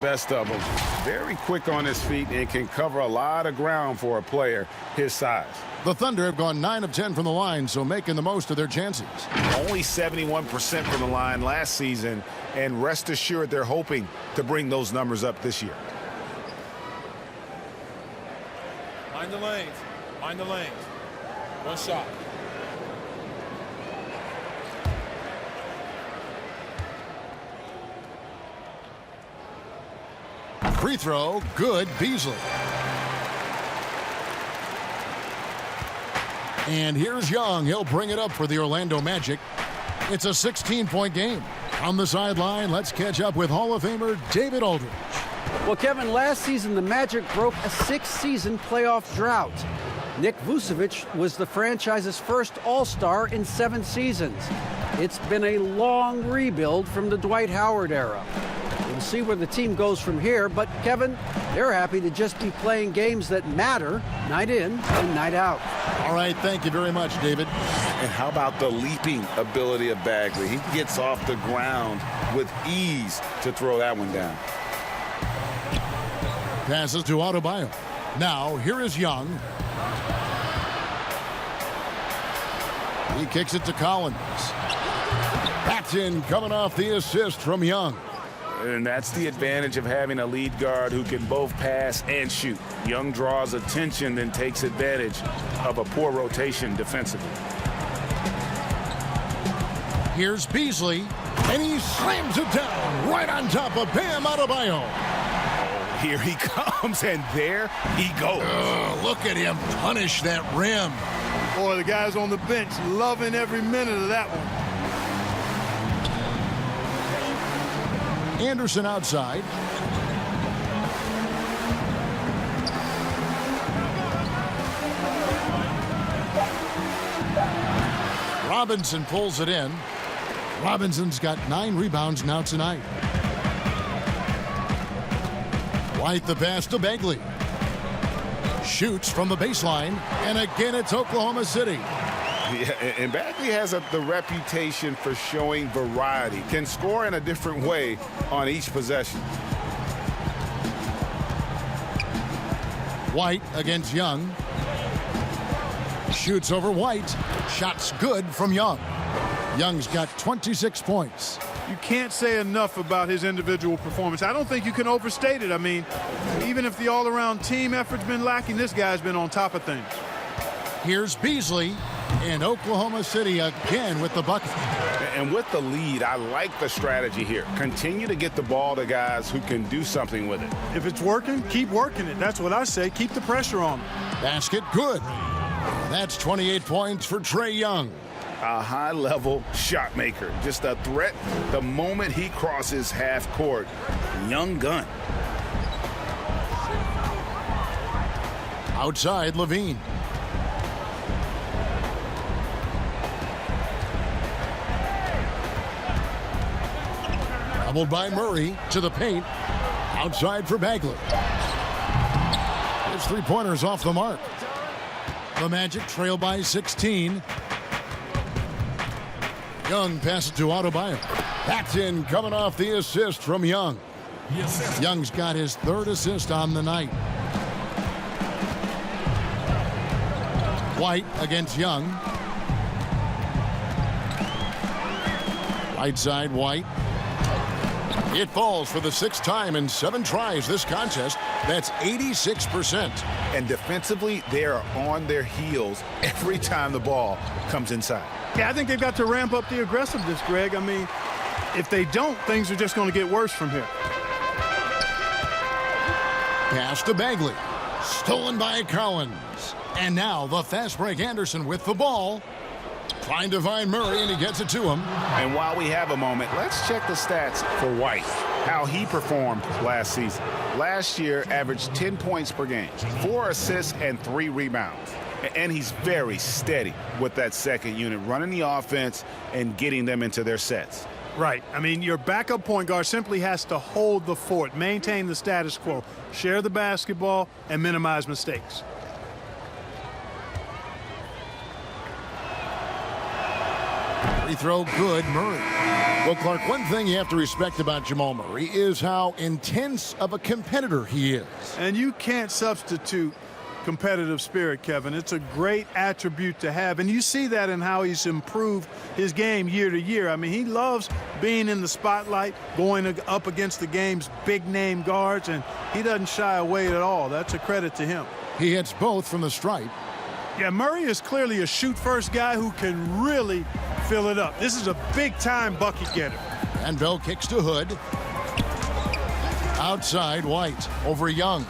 Best of them. Very quick on his feet and can cover a lot of ground for a player his size. The Thunder have gone 9 of 10 from the line, so making the most of their chances. Only 71% from the line last season, and rest assured they're hoping to bring those numbers up this year. Mind the lanes. Mind the lanes. One shot. Free throw, good, Beasley. And here's Young. He'll bring it up for the Orlando Magic. It's a 16-point game. On the sideline, let's catch up with Hall of Famer David Aldridge. Well, Kevin, last season the Magic broke a 6-season playoff drought. Nick Vucevic was the franchise's first All-Star in 7 seasons. It's been a long rebuild from the Dwight Howard era. We'll see where the team goes from here, but Kevin, they're happy to just be playing games that matter night in and night out. All right, thank you very much, David. And how about the leaping ability of Bagley? He gets off the ground with ease to throw that one down. Passes to Adebayo. Now, here is Young. He kicks it to Collins. That's in, coming off the assist from Young. And that's the advantage of having a lead guard who can both pass and shoot. Young draws attention, then takes advantage of a poor rotation defensively. Here's Beasley, and he slams it down right on top of Bam Adebayo. Here he comes, and there he goes. Look at him punish that rim. Boy, the guys on the bench loving every minute of that one. Anderson outside. Robinson pulls it in. Robinson's got 9 rebounds now tonight. White the pass to Bagley. Shoots from the baseline, and again it's Oklahoma City. Yeah, and Bagley has the reputation for showing variety. Can score in a different way on each possession. White against Young. Shoots over White. Shots good from Young. Young's got 26 points. You can't say enough about his individual performance. I don't think you can overstate it. I mean, even if the all-around team effort's been lacking, this guy's been on top of things. Here's Beasley. In Oklahoma City again with the bucket. And with the lead, I like the strategy here. Continue to get the ball to guys who can do something with it. If it's working, keep working it. That's what I say. Keep the pressure on him. Basket good. That's 28 points for Trae Young. A high-level shot maker. Just a threat the moment he crosses half court. Young gun. Outside, Levine. Doubled by Murray to the paint. Outside for Bagley. His 3-pointers off the mark. The Magic trail by 16. Young passes to Adebayo. That's in, coming off the assist from Young. Yes. Young's got his 3rd assist on the night. White against Young. Right side, White. It falls for the 6th time in 7 tries this contest. That's 86%. And defensively, they are on their heels every time the ball comes inside. Yeah, I think they've got to ramp up the aggressiveness, Greg. I mean, if they don't, things are just going to get worse from here. Pass to Bagley. Stolen by Collins. And now the fast break Anderson with the ball. Trying to find Murray, and he gets it to him. And while we have a moment, let's check the stats for White, how he performed last season. Last year, averaged 10 points per game, 4 assists, and 3 rebounds. And he's very steady with that second unit, running the offense and getting them into their sets. Right. I mean, your backup point guard simply has to hold the fort, maintain the status quo, share the basketball, and minimize mistakes. Free throw good, Murray. Well, Clark, one thing you have to respect about Jamal Murray is how intense of a competitor he is. And you can't substitute competitive spirit, Kevin. It's a great attribute to have, and you see that in how he's improved his game year to year. I mean, he loves being in the spotlight, going up against the game's big-name guards, and he doesn't shy away at all. That's a credit to him. He hits both from the stripe. Yeah, Murray is clearly a shoot-first guy who can really fill it up. This is a big-time bucket getter. And Bell kicks to Hood. Outside, White over Young.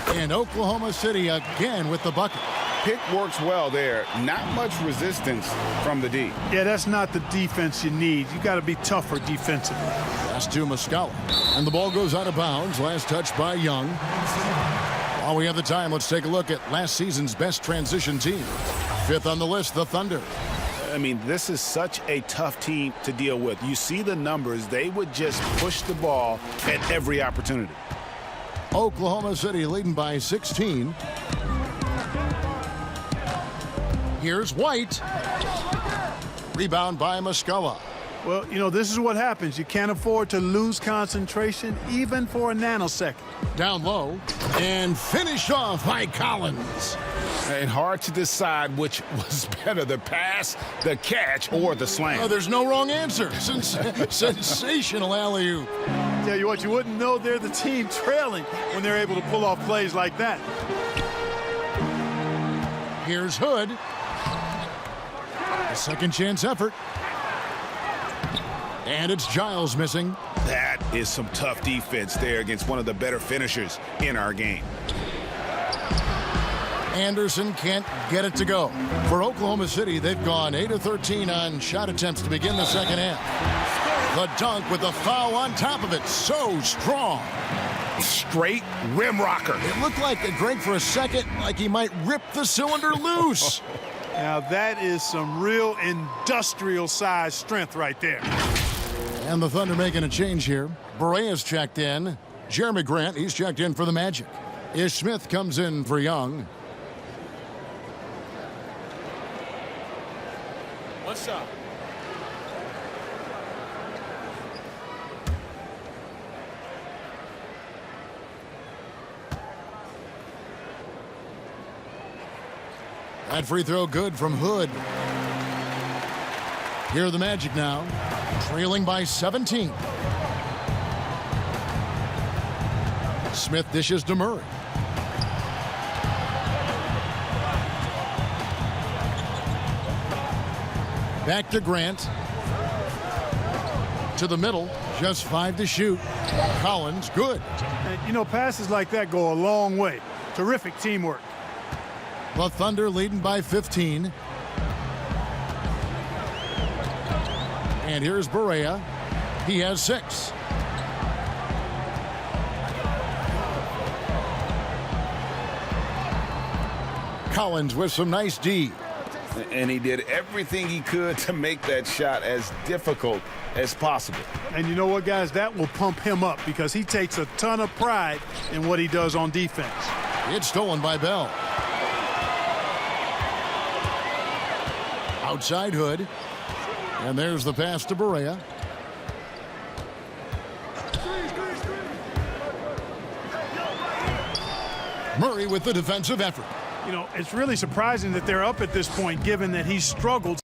And Oklahoma City again with the bucket. Pick works well there. Not much resistance from the D. Yeah, that's not the defense you need. You got to be tougher defensively. Pass to Muscala. And the ball goes out of bounds. Last touch by Young. While we have the time, let's take a look at last season's best transition team. Fifth on the list, the Thunder. I mean, this is such a tough team to deal with. You see the numbers. They would just push the ball at every opportunity. Oklahoma City leading by 16. Here's White. Rebound by Muscala. Well, you know, this is what happens. You can't afford to lose concentration even for a nanosecond. Down low and finished off by Collins. And hard to decide which was better, the pass, the catch, or the slam. Oh, there's no wrong answer. Sensational alley-oop. Tell you what, you wouldn't know they're the team trailing when they're able to pull off plays like that. Here's Hood. A second chance effort. And it's Giles missing. That is some tough defense there against one of the better finishers in our game. Anderson can't get it to go. For Oklahoma City, they've gone 8 of 13 on shot attempts to begin the second half. The dunk with the foul on top of it. So strong. Straight rim rocker. It looked like, Greg, for a second, like he might rip the cylinder loose. Now that is some real industrial size strength right there. And the Thunder making a change here. Berea's checked in. Jeremy Grant, he's checked in for the Magic. Ish Smith comes in for Young. What's up? That free throw good from Hood. Here are the Magic now, trailing by 17. Smith dishes to Murray. Back to Grant. To the middle, just 5 to shoot. Collins, good. And, you know, passes like that go a long way. Terrific teamwork. The Thunder leading by 15. And here's Berea. He has 6. Collins with some nice D. And he did everything he could to make that shot as difficult as possible. And you know what, guys? That will pump him up because he takes a ton of pride in what he does on defense. It's stolen by Bell. Outside Hood. And there's the pass to Berea. Murray with the defensive effort. You know, it's really surprising that they're up at this point, given that he's struggled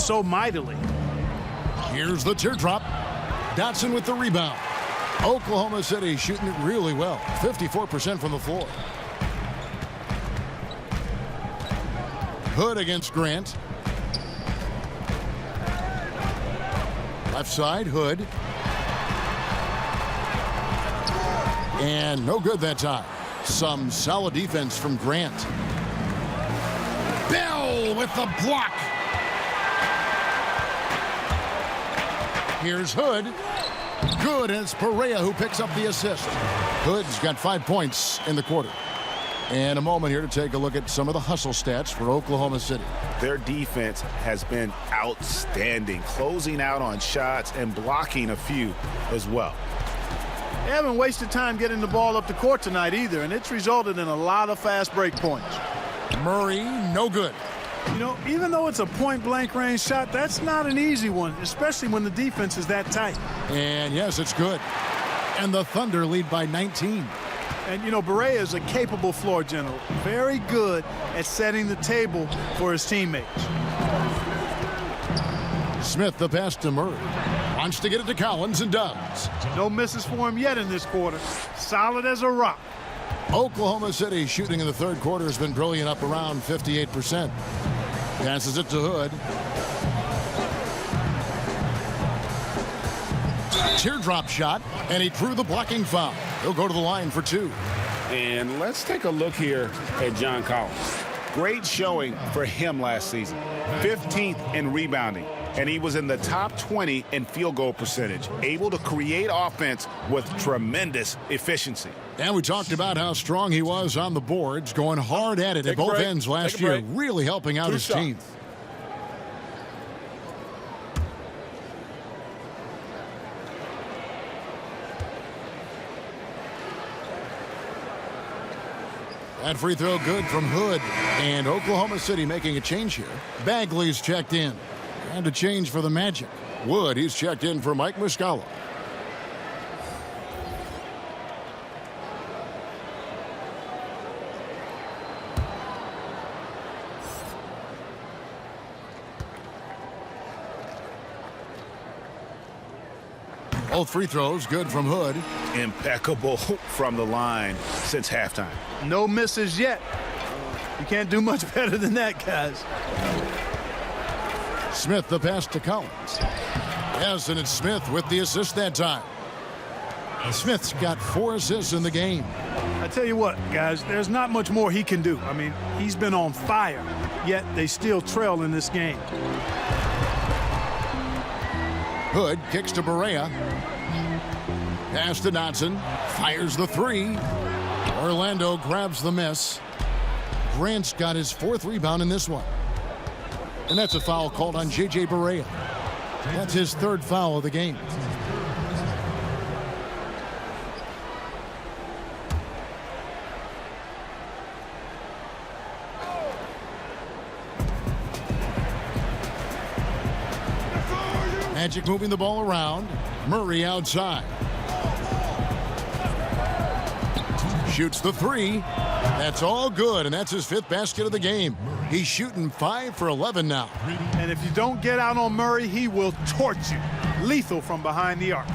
so mightily. Here's the teardrop. Dotson with the rebound. Oklahoma City shooting it really well. 54% from the floor. Hood against Grant. Left side, Hood. And no good that time. Some solid defense from Grant. Bell with the block. Here's Hood. Good, and it's Perea who picks up the assist. Hood's got 5 points in the quarter. And a moment here to take a look at some of the hustle stats for Oklahoma City. Their defense has been outstanding, closing out on shots and blocking a few as well. They haven't wasted time getting the ball up the court tonight either, and it's resulted in a lot of fast break points. Murray, no good. You know, even though it's a point-blank range shot, that's not an easy one, especially when the defense is that tight. And yes, it's good. And the Thunder lead by 19. And, you know, Berea is a capable floor general, very good at setting the table for his teammates. Smith, the pass to Murray. Wants to get it to Collins and does. No misses for him yet in this quarter. Solid as a rock. Oklahoma City shooting in the third quarter has been brilliant, up around 58%. Passes it to Hood. Teardrop shot, and he drew the blocking foul. He'll go to the line for 2. And let's take a look here at John Collins. Great showing for him last season. 15th in rebounding, and he was in the top 20 in field goal percentage, able to create offense with tremendous efficiency. And we talked about how strong he was on the boards, going hard at it at both ends last year, really helping out his team. That free throw good from Hood. And Oklahoma City making a change here. Bagley's checked in. And a change for the Magic. Wood, he's checked in for Mike Muscala. Both free throws good from Hood. Impeccable from the line since halftime. No misses yet. You can't do much better than that, guys. Smith the pass to Collins. Yes, and it's Smith with the assist that time. Smith's got 4 assists in the game. I tell you what, guys, there's not much more he can do. I mean, he's been on fire, yet they still trail in this game. Hood kicks to Berea. Pass to Dotson. Fires the 3. Orlando grabs the miss. Grant's got his 4th rebound in this one. And that's a foul called on J.J. Berea. That's his 3rd foul of the game. Magic moving the ball around. Murray outside. Shoots the 3. That's all good, and that's his 5th basket of the game. He's shooting 5 for 11 now. And if you don't get out on Murray, he will torch you. Lethal from behind the arc.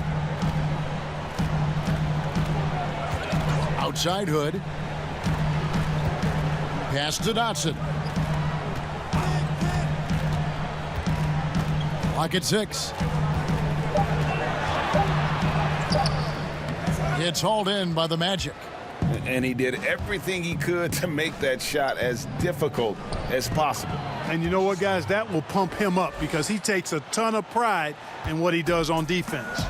Outside Hood. Pass to Dotson. Clock at 6. It's hauled in by the Magic. And he did everything he could to make that shot as difficult as possible. And you know what, guys? That will pump him up because he takes a ton of pride in what he does on defense.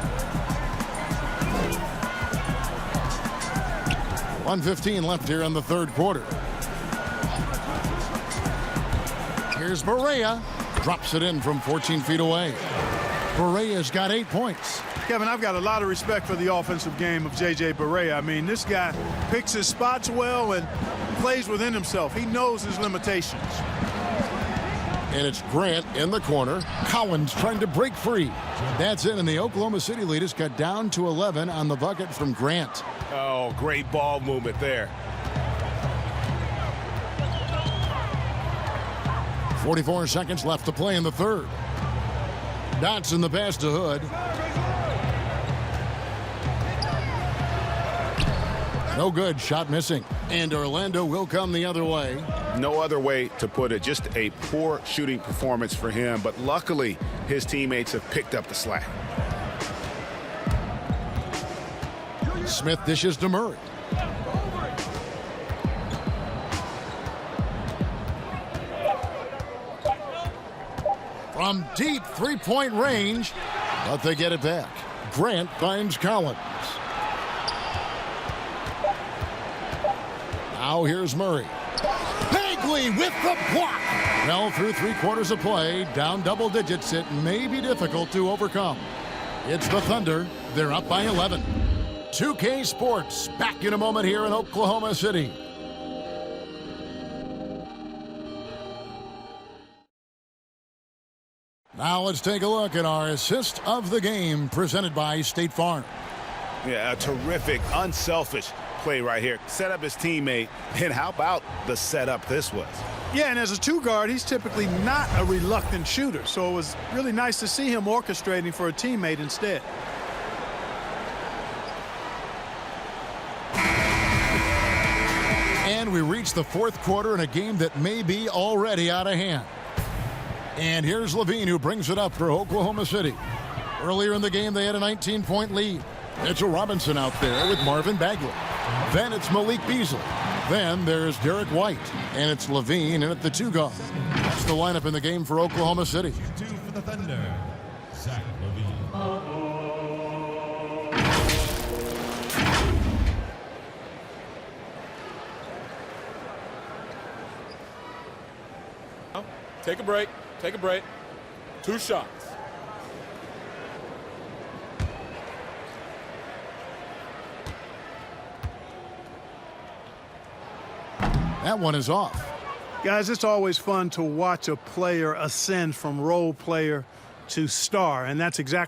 1:15 left here in the third quarter. Here's Berea. Drops it in from 14 feet away. Berea's got 8 points. Kevin, I've got a lot of respect for the offensive game of J.J. Berea. I mean, this guy picks his spots well and plays within himself. He knows his limitations. And it's Grant in the corner. Collins trying to break free. That's it, and the Oklahoma City lead is cut down to 11 on the bucket from Grant. Oh, great ball movement there. 44 seconds left to play in the third. Dotson the pass to Hood. No good. Shot missing. And Orlando will come the other way. No other way to put it. Just a poor shooting performance for him. But luckily, his teammates have picked up the slack. Smith dishes to Murray. From deep three-point range, but they get it back. Grant finds Collins. Now here's Murray. Bagley with the block. Well, through 3/4 of play, down double digits, it may be difficult to overcome. It's the Thunder. They're up by 11. 2K Sports back in a moment here in Oklahoma City. Now let's take a look at our assist of the game presented by State Farm. Yeah, a terrific, unselfish play right here. Set up his teammate, and how about the setup this was? Yeah, and as a two guard, he's typically not a reluctant shooter, so it was really nice to see him orchestrating for a teammate instead. And we reach the 4th quarter in a game that may be already out of hand. And here's Levine, who brings it up for Oklahoma City. Earlier in the game, they had a 19-point lead. Mitchell Robinson out there with Marvin Bagley. Then it's Malik Beasley. Then there's Derek White. And it's Levine in at the 2 guard. That's the lineup in the game for Oklahoma City. 2 for the Thunder, Zach Levine. Take a break. Take a break. 2 shots. That one is off. Guys, it's always fun to watch a player ascend from role player to star, and that's exactly